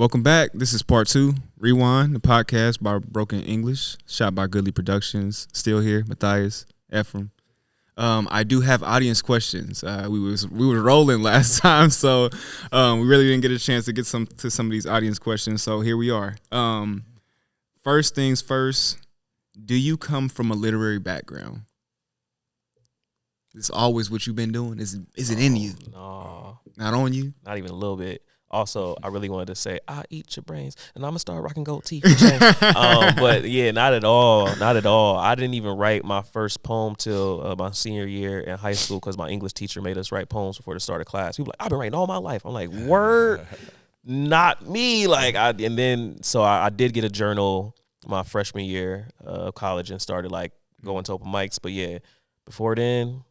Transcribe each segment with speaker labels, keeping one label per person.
Speaker 1: Welcome back. This is part 2, Rewind, the podcast by Broken English, shot by Goodly Productions. Still here, Matthias, Ephraim. I do have audience questions. We were rolling last time, so we really didn't get a chance to get some of these audience questions. So here we are. First things first. Do you come from a literary background? It's always what you've been doing. Is it in you?
Speaker 2: No,
Speaker 1: Not on you?
Speaker 2: not even a little bit. Also, I really wanted to say, I eat your brains, and I'm going to start rocking gold teeth. But yeah, not at all. Not at all. I didn't even write my first poem till my senior year in high school because my English teacher made us write poems before the start of class. People like, I've been writing all my life. I'm like, word, not me. I did get a journal my freshman year of college and started going to open mics. But yeah, before then,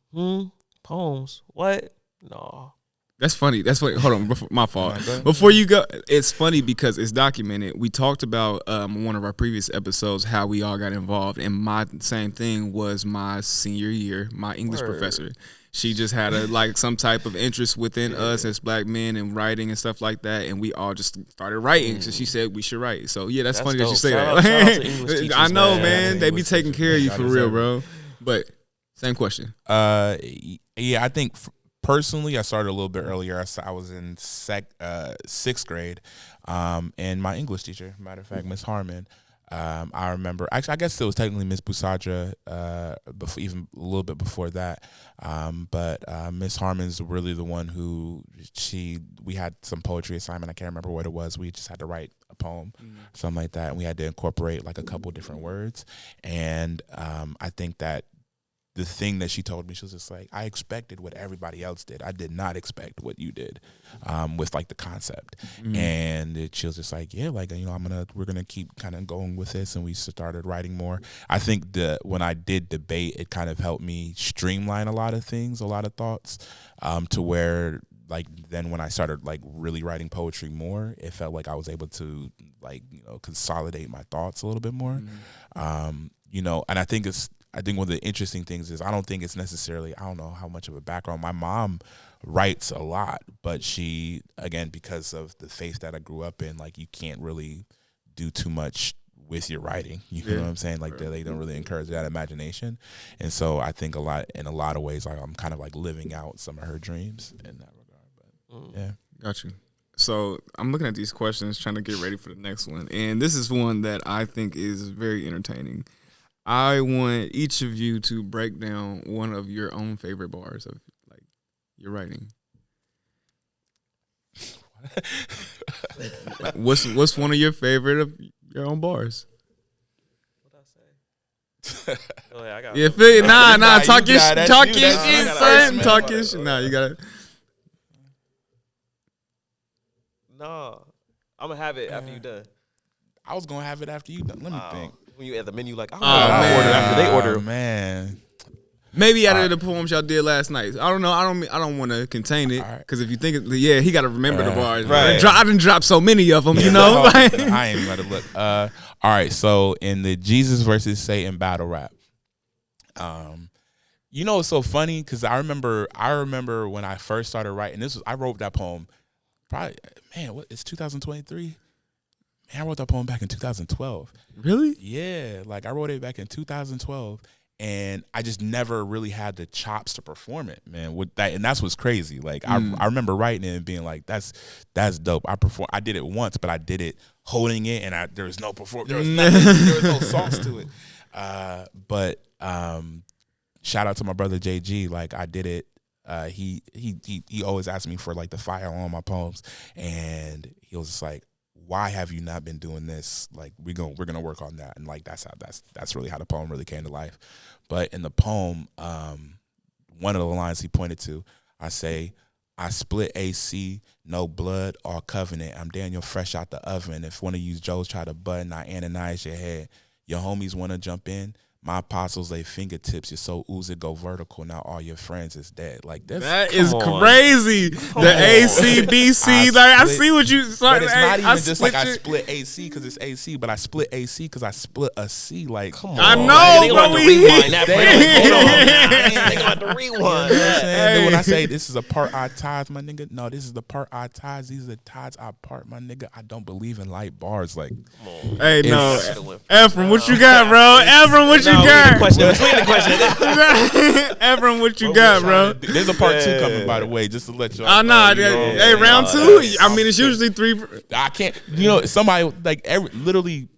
Speaker 2: poems. What? No.
Speaker 1: That's funny. Hold on. My fault. Before you go, it's funny because it's documented. We talked about one of our previous episodes how we all got involved, and my same thing was my senior year. My English professor, she just had some type of interest within us as black men and writing and stuff like that, and we all just started writing. So she said we should write. So yeah, that's funny
Speaker 2: dope.
Speaker 1: that you say
Speaker 2: Shout
Speaker 1: that.
Speaker 2: out to English teachers,
Speaker 1: I know,
Speaker 2: man.
Speaker 1: They be taking care of you for real, bro. But same question.
Speaker 3: Yeah, I think. Personally, I started a little bit earlier. I was in sixth grade, and my English teacher, matter of fact, Miss Harmon, I remember. Actually, I guess it was technically Miss Busadra, even a little bit before that. But Miss Harmon's really the one who we had some poetry assignment. I can't remember what it was. We just had to write a poem, something like that, and we had to incorporate a couple different words. And I think that. The thing that she told me, she was just like, I expected what everybody else did. I did not expect what you did with the concept. And she was just like, yeah, we're going to keep kind of going with this. And we started writing more. I think when I did debate, it kind of helped me streamline a lot of things, a lot of thoughts to where then when I started really writing poetry more, it felt like I was able to consolidate my thoughts a little bit more. And I think one of the interesting things is I don't think it's necessarily, I don't know how much of a background. My mom writes a lot, but she, again, because of the faith that I grew up in, you can't really do too much with your writing. You know what I'm saying? They don't really encourage that imagination. And so I think in a lot of ways, I'm kind of living out some of her dreams in that regard. But yeah.
Speaker 1: Got you. So I'm looking at these questions, trying to get ready for the next one. And this is one that I think is very entertaining. I want each of you to break down one of your own favorite bars of your writing. What's one of your favorite of your own bars?
Speaker 2: What I say? Oh, yeah, I got
Speaker 1: talk your shit, son. Talk your shit. Nah, you gotta.
Speaker 2: No, I'm gonna have it after you done.
Speaker 3: I was gonna have it after you done. Let me think.
Speaker 2: When you at the menu, order
Speaker 3: after they order. Man,
Speaker 1: maybe out of the poems y'all did last night. I don't know. I don't want to contain it because if you think, he got to remember the bars. Right. I didn't drop so many of them. You know,
Speaker 3: I ain't gonna look. All right. So in the Jesus versus Satan battle rap, it's so funny because I remember when I first started writing. I wrote that poem. Probably, it's 2023. Man, I wrote that poem back in 2012.
Speaker 1: Really?
Speaker 3: Yeah, I wrote it back in 2012, and I just never really had the chops to perform it, man. With that, and that's what's crazy. I remember writing it and being like, "That's dope." I did it once, but I did it holding it, and there was no there was no sauce to it. But shout out to my brother JG. I did it. He always asked me for the fire on my poems, and he was just like, why have you not been doing this? We're gonna work on that, and that's really how the poem really came to life. But in the poem, one of the lines he pointed to, I say, I split AC, no blood or covenant. I'm Daniel fresh out the oven. If one of you Joes try to button, I Ananias your head. Your homies wanna jump in, My apostles, they fingertips. Your soul ooze it, go vertical. Now all your friends is dead. Like
Speaker 1: that is crazy. The ACBC, like I see what you.
Speaker 3: But it's not even just like I split AC because it's AC, but I split AC because I split a C. Like,
Speaker 2: come on,
Speaker 1: I know,
Speaker 2: they
Speaker 1: bro.
Speaker 2: want to rewind that. They got to rewind.
Speaker 3: Then when I say this is a part I ties, my nigga, no, this is the part I ties. These are the ties I part, my nigga. I don't believe in light bars. Like,
Speaker 1: hey, no, Ephraim, what you got, bro? Ephraim, what you got? Ephraim, what you got, bro?
Speaker 3: There's a part 2 coming, by the way, just to let y'all.
Speaker 1: Oh no, hey, round 2. I mean, it's usually 3.
Speaker 3: I can't. You know, somebody like literally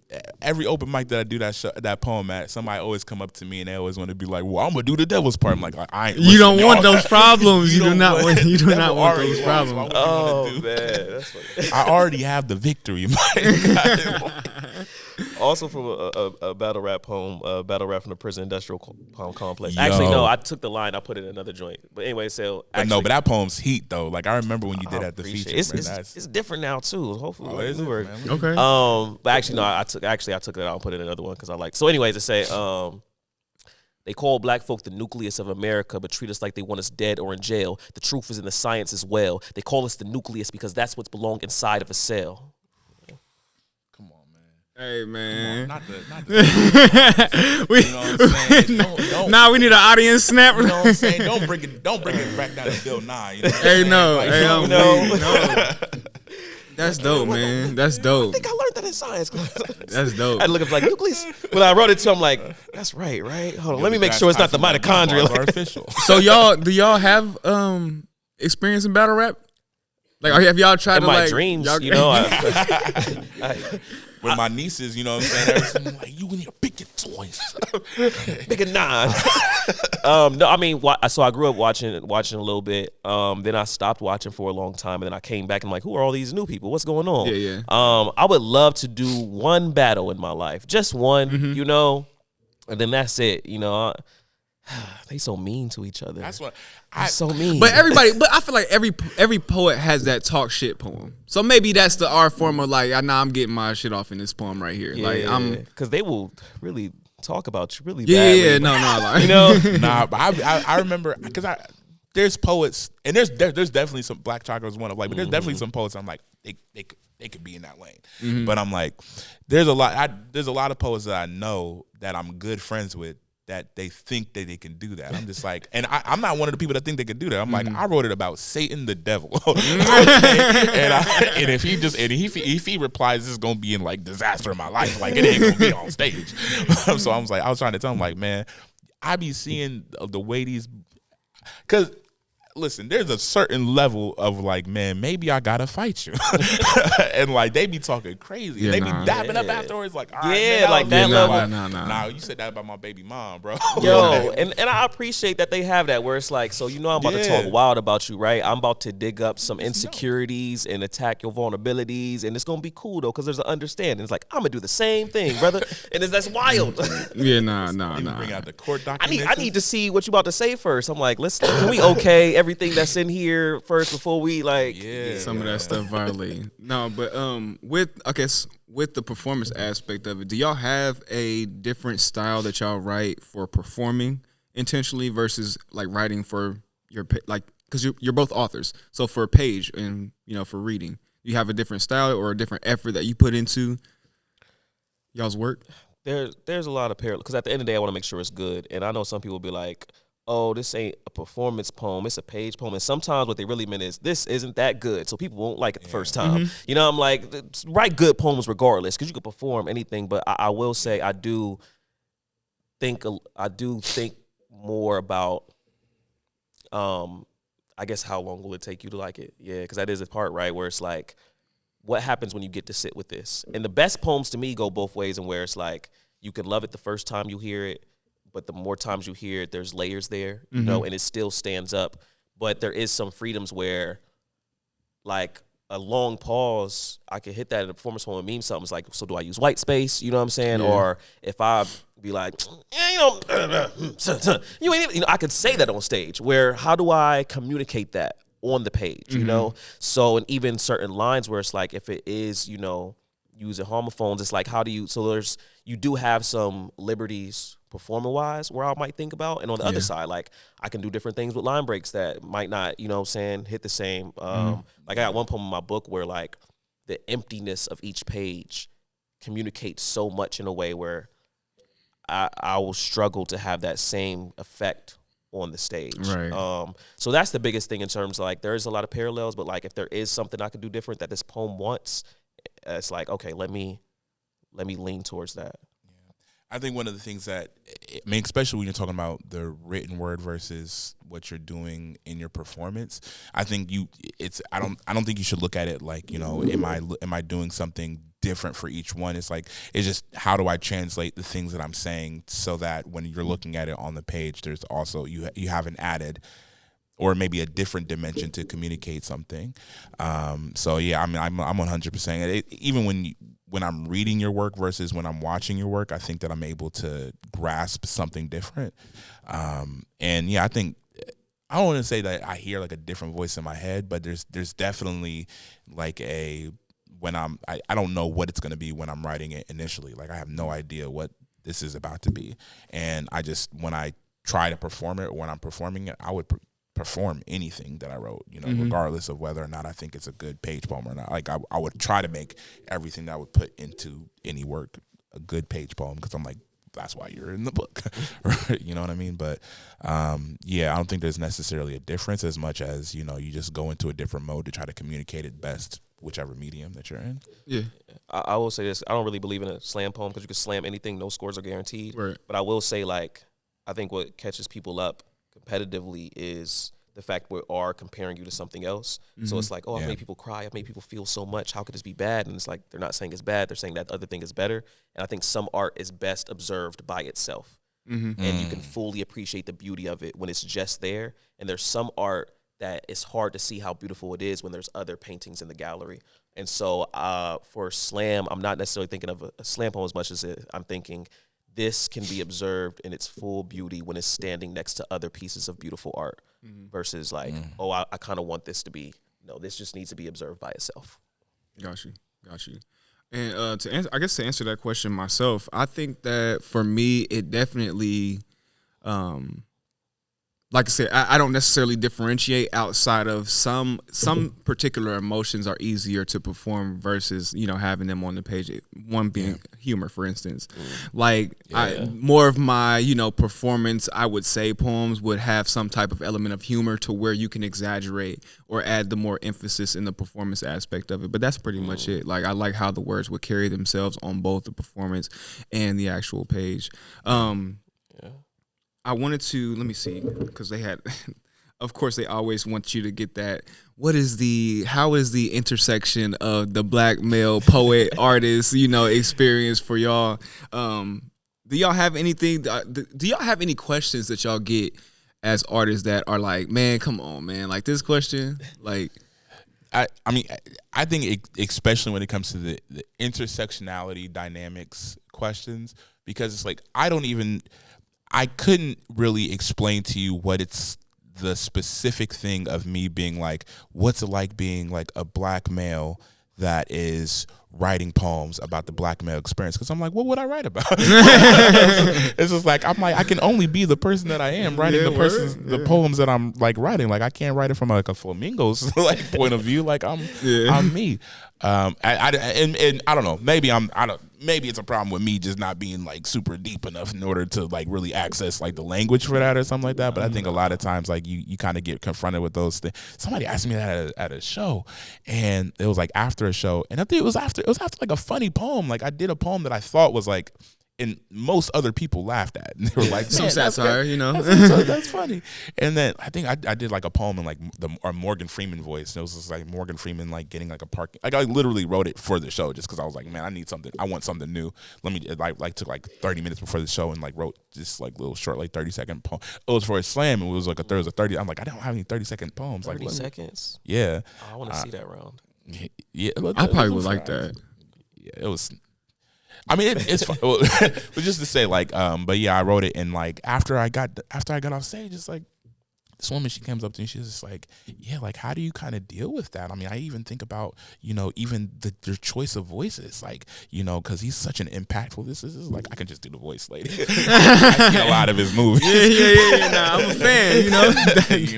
Speaker 3: every open mic that I do that poem at, somebody always come up to me and they always want to be like, "Well, I'm gonna do the devil's part." I'm like, I ain't.
Speaker 1: You don't want those problems. You do not want. You do not want those problems.
Speaker 2: Oh man, that's funny.
Speaker 3: I already have the victory.
Speaker 2: Also from a battle rap poem, battle rap from the prison industrial complex. Actually, no, I took the line, I put it in another joint. But anyway, so actually,
Speaker 3: but that poem's heat though. Like I remember when you did at the feature.
Speaker 2: It's different now too. Hopefully,
Speaker 1: okay.
Speaker 2: But actually, no, I took it out and put it in another one because I like. So, anyways, it say, they call black folk the nucleus of America, but treat us like they want us dead or in jail. The truth is in the science as well. They call us the nucleus because that's what's belong inside of a cell.
Speaker 1: Hey man,
Speaker 3: not the
Speaker 1: we,
Speaker 3: you know what I'm saying? Don't,
Speaker 1: nah, we need an audience snap.
Speaker 3: You know what I'm saying? Don't bring it back down to Bill Nye. You know
Speaker 1: hey, no,
Speaker 3: like,
Speaker 1: hey, no. That's dope, man. That's dope.
Speaker 2: I think I learned that in science.
Speaker 1: That's dope.
Speaker 2: I look up like nucleus. When I wrote it to him, like, that's right. Hold on, let me make sure it's not the mitochondria.
Speaker 3: Artificial.
Speaker 1: So do y'all have experience in battle rap? Like, have y'all tried to
Speaker 2: my
Speaker 1: like
Speaker 2: dreams? You know,
Speaker 3: with my nieces, you know what I'm saying? I'm like, you need to pick your toys.
Speaker 2: Pick a 9. No, I mean, so I grew up watching a little bit. Then I stopped watching for a long time, and then I came back and I'm like, who are all these new people? What's going on?
Speaker 1: Yeah.
Speaker 2: I would love to do one battle in my life, just one, you know, and then that's it. You know, they so mean to each other.
Speaker 3: That's what
Speaker 2: so mean.
Speaker 1: But I feel like every poet has that talk shit poem. So maybe that's the art form of like, I'm getting my shit off in this poem right here.
Speaker 2: Yeah,
Speaker 1: like
Speaker 2: because they will really talk about you really
Speaker 1: badly.
Speaker 2: Yeah,
Speaker 1: no, like,
Speaker 2: you know,
Speaker 3: but I remember because there's poets and there's definitely some Black Chocolate was one of like, but there's definitely some poets I'm like they could be in that lane. But I'm like, there's a lot of poets that I know that I'm good friends with that they think that they can do that. I'm just like, and I'm not one of the people that think they can do that. I'm like, I wrote it about Satan the devil, and if he replies, this is gonna be in like disaster in my life, like it ain't gonna be on stage. So I was trying to tell him like, man, I be seeing the way these, because listen, there's a certain level of like, man, maybe I gotta fight you, and like they be talking crazy.
Speaker 1: Yeah,
Speaker 3: They be dapping up afterwards, like, all right,
Speaker 2: Yeah,
Speaker 3: man,
Speaker 2: like that level.
Speaker 3: Nah, you said that about my baby mom, bro.
Speaker 2: Yo, and I appreciate that they have that where it's like, so you know I'm about to talk wild about you, right? I'm about to dig up some insecurities and attack your vulnerabilities, and it's gonna be cool though, because there's an understanding. It's like, I'm gonna do the same thing, brother, and that's wild.
Speaker 1: Yeah, nah.
Speaker 3: Bring out the court
Speaker 2: I
Speaker 3: document.
Speaker 2: need to see what you about to say first. I'm like, can we okay everything that's in here first before we like
Speaker 1: some of that stuff violating. No, but with the performance aspect of it, do y'all have a different style that y'all write for performing intentionally versus like writing for your like, because you're both authors, so for a page and for reading, you have a different style or a different effort that you put into y'all's work?
Speaker 2: There's a lot of parallel, because at the end of the day I want to make sure it's good, and I know some people be like, oh, this ain't a performance poem, it's a page poem. And sometimes what they really meant is, this isn't that good, so people won't like it the first time. You know, I'm like, write good poems regardless, because you can perform anything. But I will say I do think more about, I guess, how long will it take you to like it? Yeah, because that is a part, right, where it's like, what happens when you get to sit with this? And the best poems to me go both ways, and where it's like, you can love it the first time you hear it, but the more times you hear it, there's layers there, you know, and it still stands up. But there is some freedoms where, like, a long pause, I can hit that in a performance poem and mean something. It's like, so do I use white space? You know what I'm saying? Yeah. Or if I be like, I could say that on stage. Where, how do I communicate that on the page, you know? So, and even certain lines where it's like, if it is, using homophones, it's like, how do you, so you do have some liberties performer-wise where I might think about. And on the other side, like, I can do different things with line breaks that might not, you know what I'm saying, hit the same. Like, I got one poem in my book where, like, the emptiness of each page communicates so much in a way where I will struggle to have that same effect on the stage.
Speaker 1: Right.
Speaker 2: So that's the biggest thing in terms of, like, there's a lot of parallels, but, like, if there is something I could do different that this poem wants, it's like, okay, let me lean towards that.
Speaker 3: I think one of the things that, I mean, especially when you're talking about the written word versus what you're doing in your performance, I think I don't think you should look at it like, you know, am I doing something different for each one? It's like, it's just, how do I translate the things that I'm saying so that when you're looking at it on the page, there's also, you have an added or maybe a different dimension to communicate something. So yeah, I mean, I'm 100%. Even when I'm reading your work versus when I'm watching your work, I think that I'm able to grasp something different. And yeah, I think, I don't want to say that I hear like a different voice in my head, but there's definitely like I don't know what it's going to be when I'm writing it initially. Like, I have no idea what this is about to be. And when I try to perform it, or when I'm performing it, I would perform anything that I wrote, you know, regardless of whether or not I think it's a good page poem or not. Like, I would try to make everything that I would put into any work a good page poem, because I'm like, that's why you're in the book, right? You know what I mean? But yeah, I don't think there's necessarily a difference as much as, you know, you just go into a different mode to try to communicate it best, whichever medium that you're in.
Speaker 1: Yeah.
Speaker 2: I will say this. I don't really believe in a slam poem because you can slam anything. No scores are guaranteed.
Speaker 1: Right.
Speaker 2: But I will say, like, I think what catches people up competitively is the fact we are comparing you to something else. So it's like, oh, I've made people cry. I've made people feel so much. How could this be bad? And it's like, they're not saying it's bad. They're saying that other thing is better. And I think some art is best observed by itself. And you can fully appreciate the beauty of it when it's just there. And there's some art that it's hard to see how beautiful it is when there's other paintings in the gallery. And so for slam, I'm not necessarily thinking of a slam poem as much as I'm thinking this can be observed in its full beauty when it's standing next to other pieces of beautiful art versus like, oh, I kind of want this to be, no, this just needs to be observed by itself.
Speaker 1: Got you. And to answer that question myself, I think that for me, it definitely, like I said, I don't necessarily differentiate outside of some particular emotions are easier to perform versus, you know, having them on the page. One being humor, for instance. Like more of my, you know, performance, I would say poems would have some type of element of humor to where you can exaggerate or add the more emphasis in the performance aspect of it. But that's pretty much it. Like, I like how the words would carry themselves on both the performance and the actual page. I wanted to, let me see, because they had, of course, they always want you to get that. How is the intersection of the black male poet, artist, you know, experience for y'all? Do y'all have anything, do y'all have any questions that y'all get as artists that are like, man, come on, man, like this question? Like,
Speaker 3: I mean, I think especially when it comes to the intersectionality dynamics questions, because it's like, I couldn't really explain to you what it's the specific thing of me being like, what's it like being like a black male that is writing poems about the black male experience? Because I'm like, what would I write about? It's just like, I'm like, I can only be the person that I am writing the poems that I'm like writing. Like, I can't write it from like a flamingo's like point of view. Like, I'm me. And I don't know. Maybe it's a problem with me just not being like super deep enough in order to like really access like the language for that or something like that. But I think a lot of times like you kind of get confronted with those things. Somebody asked me that at a show, and it was like after a show, and I think it was after like a funny poem. Like, I did a poem that I thought was like, and most other people laughed at, and they were like,
Speaker 1: some satire, you know,
Speaker 3: that's funny. And then I think I did like a poem in like the Morgan Freeman voice, and it was just like Morgan Freeman like getting like a parking. Like, I literally wrote it for the show just because I was like, man, I want something new. Let me took like 30 minutes before the show and like wrote just like little short like 30-second poem. It was for a slam, and it was like there was a 30. I'm like, I don't have any 30-second poems.
Speaker 2: 30
Speaker 3: like
Speaker 2: seconds.
Speaker 3: Yeah,
Speaker 2: I want to see that round.
Speaker 3: Yeah,
Speaker 1: I probably would like that.
Speaker 3: Yeah, it was. I mean, it's fun. But just to say, like, but yeah, I wrote it, and like after I got off stage, it's like this woman, she comes up to me, she's just like, yeah, like, how do you kind of deal with that? I mean, I even think about, even their choice of voices, like, because he's such an impactful, this is like, I can just do the voice lady. I've seen a lot of his movies.
Speaker 1: Yeah. Nah, I'm a fan,
Speaker 3: you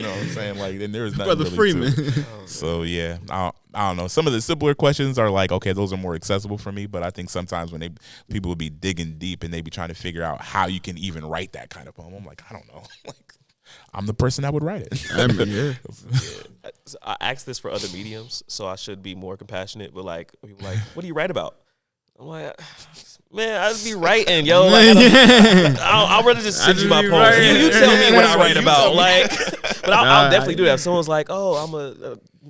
Speaker 3: know what I'm saying? Like, and there's nothing
Speaker 1: Brother
Speaker 3: really
Speaker 1: Freeman.
Speaker 3: to it. So, yeah, I don't know. Some of the simpler questions are like, okay, those are more accessible for me, but I think sometimes when people will be digging deep and they be trying to figure out how you can even write that kind of poem, I'm like, I don't know. Like, I'm the person that would write it.
Speaker 1: I mean, yeah.
Speaker 2: I asked this for other mediums, so I should be more compassionate. But like, people like, what do you write about? I'm like, man, I just be writing, yo. Like, I'll rather just send you my poems. You tell me what I write about. Like, but I'll definitely do that. If someone's like, oh, I'm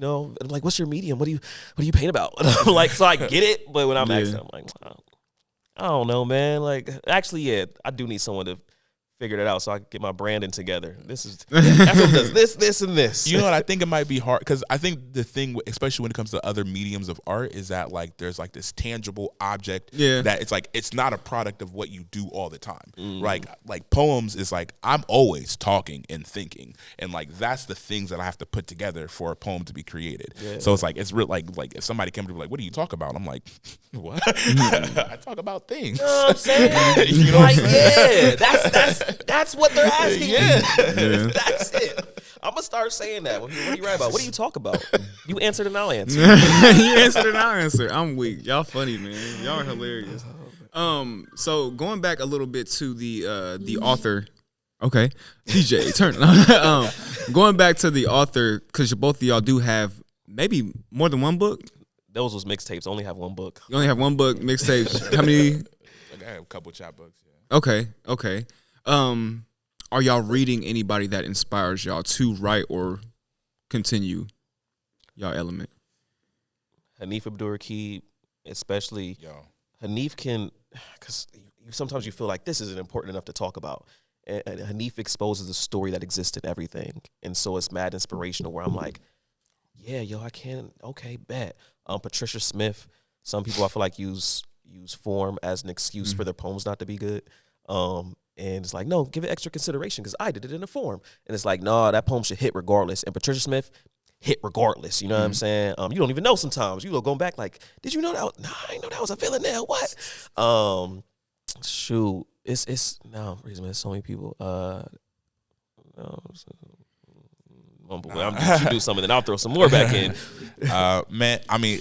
Speaker 2: I'm like, what's your medium? What do you paint about? I'm like, so I get it, but when I'm asking, I'm like, I don't know, man. Like, actually, yeah, I do need someone to figure it out so I can get my branding together. That's what does this, and this.
Speaker 3: You know what? I think it might be hard because I think the thing, especially when it comes to other mediums of art, is that like there's like this tangible object that it's like it's not a product of what you do all the time. Like poems is like I'm always talking and thinking, and like that's the things that I have to put together for a poem to be created. Yeah. So it's like it's real. Like if somebody came to me like, "What do you talk about?" I'm like, "What? I talk about things."
Speaker 2: You know what I'm saying? You know what I'm saying? Yeah, that's what they're asking. Yeah. That's it. I'm gonna start saying that. What do you write about? What do you talk about? You answered and I'll answer.
Speaker 1: You answered and I'll answer. I'm weak. Y'all funny, man. Y'all are hilarious. So going back a little bit to the author. Okay, TJ, turn it. Going back to the author, because both of y'all do have maybe more than one book.
Speaker 2: Those was mixtapes. I only have one book.
Speaker 1: You only have one book, mixtapes. How many?
Speaker 3: I have a couple chapbooks. Yeah.
Speaker 1: Okay. Are y'all reading anybody that inspires y'all to write or continue y'all element?
Speaker 2: Hanif Abdul-Rakib, especially. Hanif can, because sometimes you feel like this isn't important enough to talk about. And Hanif exposes the story that exists in everything. And so it's mad inspirational where I'm like, yeah, yo, I can, okay, bet. Patricia Smith, some people I feel like use form as an excuse for their poems not to be good. And it's like, no, give it extra consideration because I did it in a form. And it's like, no, that poem should hit regardless. And Patricia Smith hit regardless. You know what I'm saying? You don't even know sometimes. You going back like, did you know that? No, I didn't know that was a villain there. What? Shoot. It's no reason. There's so many people. I'm gonna do something, then I'll throw some more back in.
Speaker 3: Man, I mean,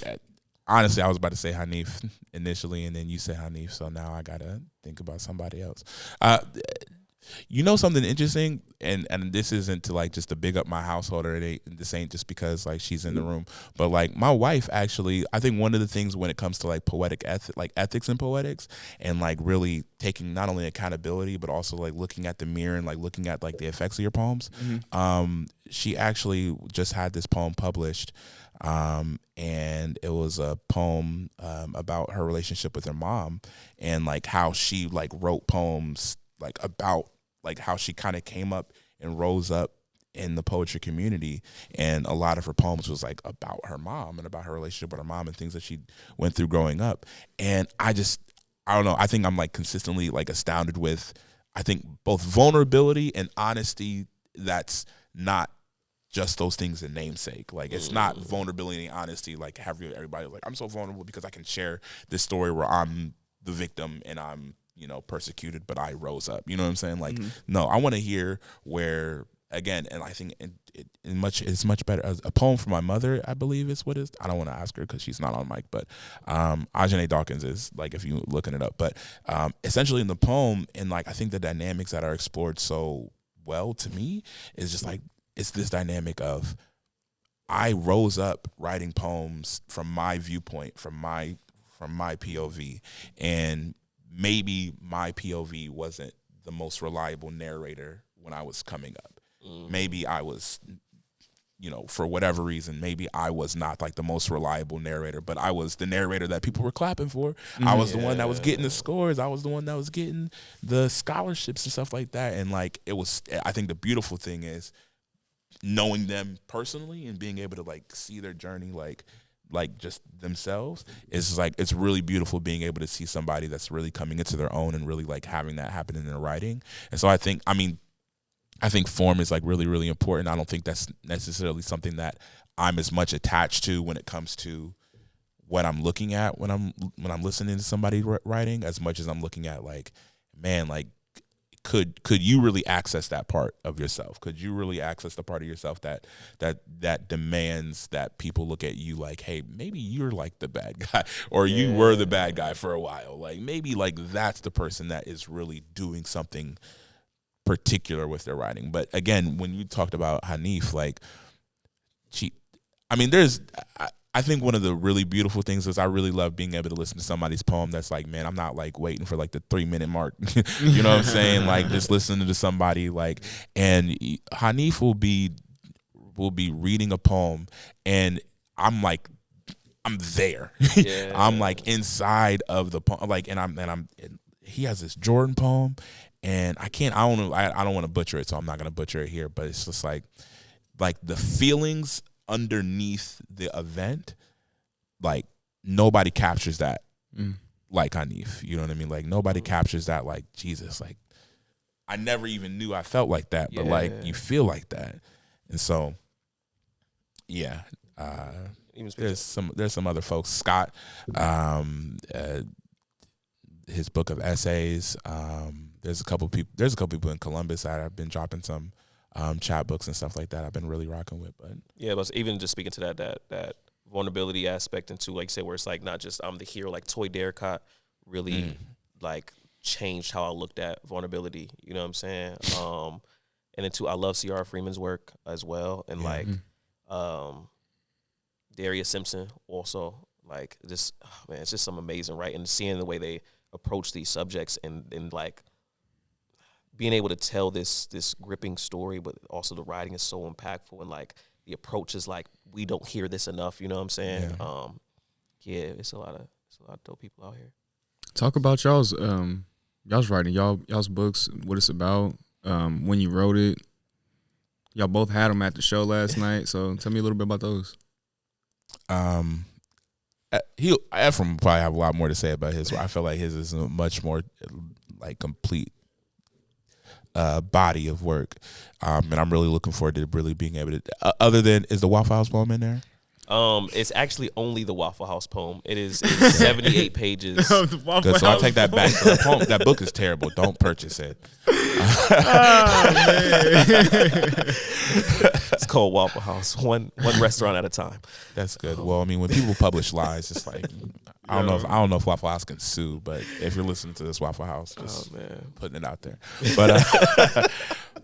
Speaker 3: honestly, I was about to say Hanif initially, and then you said Hanif, so now I gotta think about somebody else. You know something interesting, and this isn't to like just to big up my household, or this ain't just because like she's in the room, but like my wife actually, I think one of the things when it comes to like poetic ethics and poetics, and like really taking not only accountability but also like looking at the mirror and like looking at like the effects of your poems. She actually just had this poem published. And it was a poem about her relationship with her mom and like how she like wrote poems like about like how she kind of came up and rose up in the poetry community, and a lot of her poems was like about her mom and about her relationship with her mom and things that she went through growing up. And I don't know, I think I'm like consistently like astounded with I think both vulnerability and honesty that's not just those things in namesake. Like it's not vulnerability and honesty like everybody like I'm so vulnerable because I can share this story where I'm the victim and I'm persecuted but I rose up, you know what I'm saying? Like no, I want to hear where again, and I think it's much better as a poem from my mother, I believe is what is. I don't want to ask her because she's not on mic, but Ajane Dawkins is like if you looking it up, but essentially in the poem, and like I think the dynamics that are explored so well to me is just like it's this dynamic of I rose up writing poems from my viewpoint, from my POV, and maybe my POV wasn't the most reliable narrator when I was coming up. Maybe I was, for whatever reason, maybe I was not like the most reliable narrator, but I was the narrator that people were clapping for. I was the one that was getting the scores. I was the one that was getting the scholarships and stuff like that. And like I think the beautiful thing is knowing them personally and being able to like see their journey like just themselves is like it's really beautiful being able to see somebody that's really coming into their own and really like having that happen in their writing. And so I think I think form is like really, really important. I don't think that's necessarily something that I'm as much attached to when it comes to what I'm looking at when I'm listening to somebody writing, as much as I'm looking at like, man, like could you really access that part of yourself? Could you really access the part of yourself that demands that people look at you like, hey, maybe you're like the bad guy, or you were the bad guy for a while. Like maybe like that's the person that is really doing something particular with their writing. But again, when you talked about Hanif, like I think one of the really beautiful things is I really love being able to listen to somebody's poem that's like, man, I'm not like waiting for like the 3-minute mark. You know what I'm saying? Like just listening to somebody like, and Hanif will be reading a poem and I'm like, I'm there. Yeah. I'm like inside of the poem, like, and he has this Jordan poem and I don't want to butcher it, so I'm not going to butcher it here, but it's just like the feelings underneath the event, like nobody captures that like Hanif. You know what I mean? Like nobody captures that like, Jesus, like I never even knew I felt like that, but like you feel like that. And so yeah, there's some other folks. Scott, his book of essays. There's a couple people in Columbus that have been dropping some chat books and stuff like that I've been really rocking with. But
Speaker 2: yeah, but even just speaking to that vulnerability aspect, into like you said, where it's like not just I'm the hero, like Toy Derricott really like changed how I looked at vulnerability, you know what I'm saying? And then too, I love C.R. Freeman's work as well, and like Darius Simpson also, like just man, it's just some amazing writing, and seeing the way they approach these subjects and like being able to tell this gripping story, but also the writing is so impactful, and like the approach is like we don't hear this enough. You know what I'm saying? Yeah, it's a lot of dope people out here.
Speaker 1: Talk about y'all's writing, y'all's books, what it's about, when you wrote it. Y'all both had them at the show last night, so tell me a little bit about those.
Speaker 3: Ephraim will probably have a lot more to say about his. I feel like his is a much more like complete body of work, and I'm really looking forward to really being able to. Other than, is the Waffle House poem in there?
Speaker 2: It's actually only the Waffle House poem. It is 78 pages.
Speaker 3: Good, so I'll take that back. That book is terrible. Don't purchase it.
Speaker 2: It's called Waffle House. One restaurant at a time.
Speaker 3: That's good. Well, I mean, when people publish lies, it's like I don't know if Waffle House can sue, but if you're listening to this, Waffle House, just putting it out there. But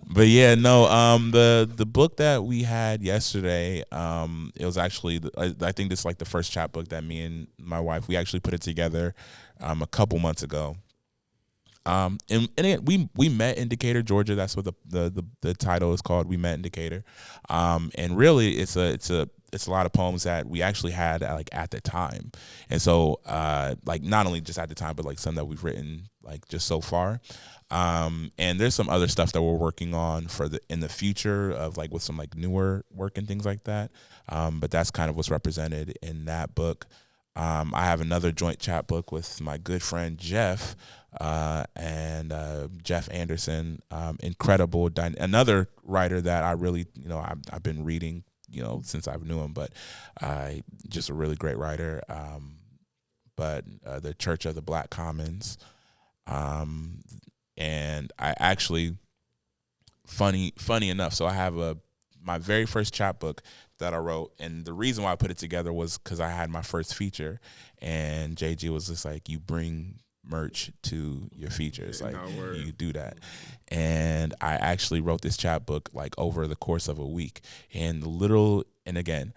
Speaker 3: but yeah, no. The book that we had yesterday, it was actually I think this is like the first chat book that me and my wife, we actually put it together a couple months ago. And again, we met in Decatur, Georgia. That's what the title is called. We met in Decatur, and really it's a lot of poems that we actually had at the time, and so like not only just at the time, but like some that we've written like just so far. And there's some other stuff that we're working on in the future of like with some like newer work and things like that. But that's kind of what's represented in that book. I have another joint chat book with my good friend Jeff, and Jeff Anderson, incredible, another writer that I really, I've been reading, since I knew him, but just a really great writer. But the Church of the Black Commons, and I actually, funny enough, so I have my very first chapbook that I wrote, and the reason why I put it together was because I had my first feature, and JG was just like, you bring merch to your features, like you do that. And I actually wrote this chapbook like over the course of a week, and again,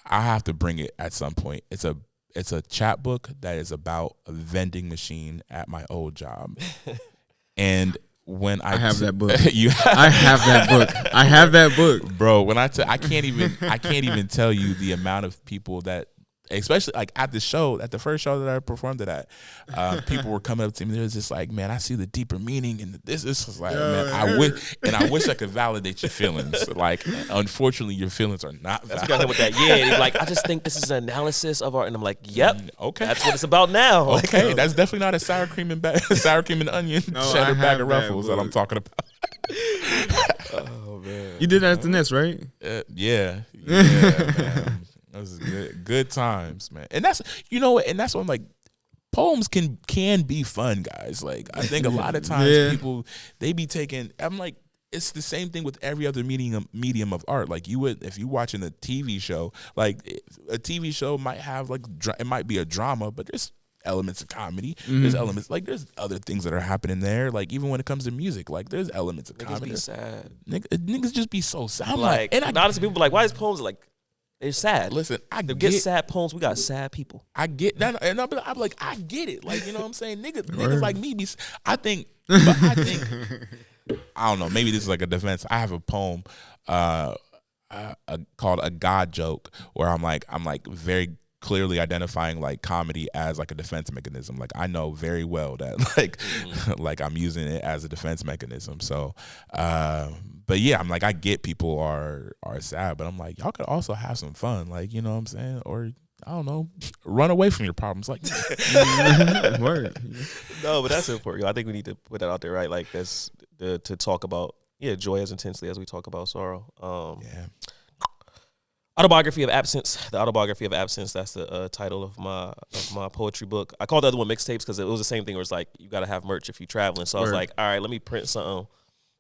Speaker 3: I have to bring it at some point. It's a chapbook that is about a vending machine at my old job. And when I have that book, I have that book, bro. When I can't even tell you the amount of people that, especially like at the first show that I performed it at, people were coming up to me. They was just like, man, I see the deeper meaning in this. This was like, man, I wish I could validate your feelings. Like, unfortunately, your feelings are not valid.
Speaker 2: That's kind of what that. Yeah, like I just think this is an analysis of art, and I'm like, yep, okay, that's what it's about now.
Speaker 3: Okay, that's definitely not a sour cream and onion cheddar bag of Ruffles that I'm talking about.
Speaker 2: Oh man,
Speaker 1: You did that at the Nest, right?
Speaker 3: Yeah, man. Those is good times, man. And that's and that's what I'm like. Poems can be fun, guys. Like I think a lot of times people they be taking. I'm like, it's the same thing with every other medium of art. Like you would, if you watching a TV show, like a TV show might have like it might be a drama, but there's elements of comedy. There's elements like there's other things that are happening there. Like even when it comes to music, like there's elements of comedy.
Speaker 2: Be sad.
Speaker 3: Niggas just be so sad.
Speaker 2: Like, and honestly, people be like, why is poems like? They're sad.
Speaker 3: Listen, I
Speaker 2: get sad poems. We got sad people.
Speaker 3: I get that, and I'm like, I get it. Like, you know what I'm saying? Niggas like me be. I think, I don't know. Maybe this is like a defense. I have a poem, called "A God Joke," where I'm like very clearly identifying like comedy as like a defense mechanism. Like I know very well that like I'm using it as a defense mechanism. So, but yeah, I'm like I get people are sad, but I'm like y'all could also have some fun. Like you know what I'm saying, or I don't know, run away from your problems. Like
Speaker 1: word.
Speaker 2: No, but that's important. I think we need to put that out there, right? Like that's to talk about joy as intensely as we talk about sorrow. Autobiography of Absence. The Autobiography of Absence. That's the title of my poetry book. I called the other one mixtapes because it was the same thing. Where it's like you got to have merch if you're traveling. So I was like, all right, let me print something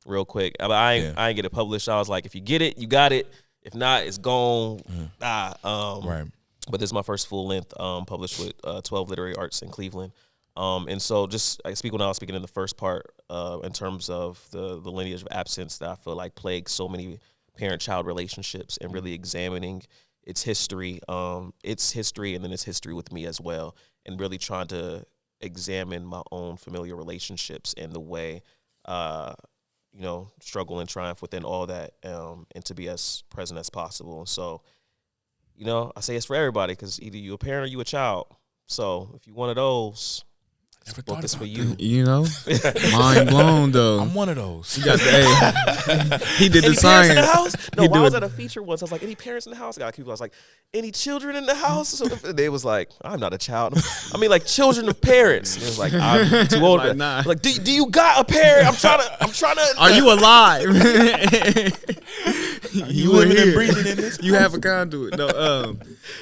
Speaker 2: real quick. I ain't get it published. I was like, if you get it, you got it. If not, it's gone.
Speaker 3: Right.
Speaker 2: But this is my first full length published with 12 Literary Arts in Cleveland. And so just I speak when I was speaking in the first part in terms of the lineage of absence that I feel like plagues so many parent-child relationships and really examining its history and then its history with me as well, and really trying to examine my own familiar relationships and the way, struggle and triumph within all that, and to be as present as possible. And so, I say it's for everybody because either you a parent or you a child. So if you one of those, this book is for you.
Speaker 1: Mind blown though.
Speaker 3: I'm one of those.
Speaker 1: You got the he did
Speaker 2: any
Speaker 1: the science.
Speaker 2: In the house? No, I was at a feature once. I was like, any parents in the house? I got people. I was like, any children in the house? So they was like, I'm not a child. I mean, like children of parents. And it was like, I'm too old. Like, nah. Like, do you got a parent? I'm trying to.
Speaker 1: Are you alive?
Speaker 3: You living and breathing in this?
Speaker 1: You have a conduit. No,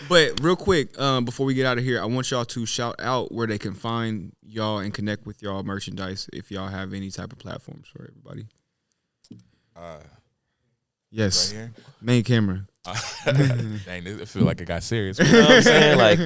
Speaker 1: but real quick, before we get out of here, I want y'all to shout out where they can find y'all and connect with y'all merchandise if y'all have any type of platforms for everybody. Yes, right here. Main camera.
Speaker 3: Dang, it feel like it got serious.
Speaker 2: You know what I'm saying? Like,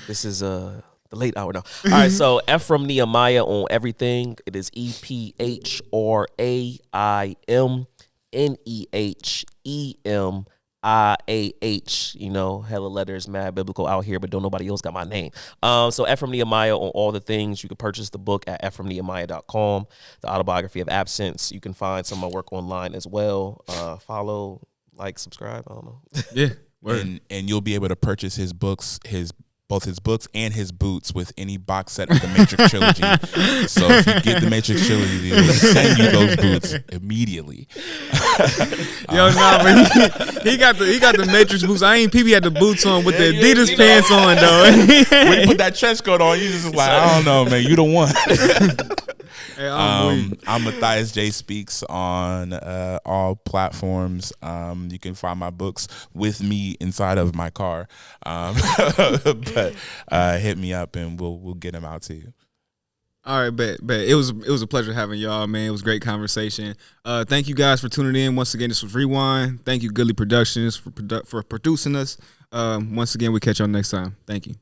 Speaker 2: this is the late hour now. All right, so Ephraim Nehemiah on everything. It is EPHRAIMNEHEMIAH. Hella letters, mad biblical out here, but don't nobody else got my name. So Ephraim Nehemiah on all the things. You can purchase the book at EphraimNehemiah.com. The Autobiography of Absence. You can find some of my work online as well. Follow, like, subscribe. I don't know.
Speaker 1: Yeah.
Speaker 3: And you'll be able to purchase his books, both his books and his boots with any box set of the Matrix trilogy. So if you get the Matrix trilogy, they'll send you those boots immediately.
Speaker 1: But he got the Matrix boots. I ain't PB had the boots on with the Adidas pants on though.
Speaker 3: When you put that trench coat on, you just like, I don't know, man, you the one.
Speaker 1: Hey,
Speaker 3: I'm Matthias J Speaks on all platforms. You can find my books with me inside of my car. But hit me up and we'll get them out to you.
Speaker 1: All right, bet. It was a pleasure having y'all, man. It was a great conversation. Thank you guys for tuning in. Once again, this was Rewind. Thank you, Goodly Productions, for producing us. Once again, we catch y'all next time. Thank you.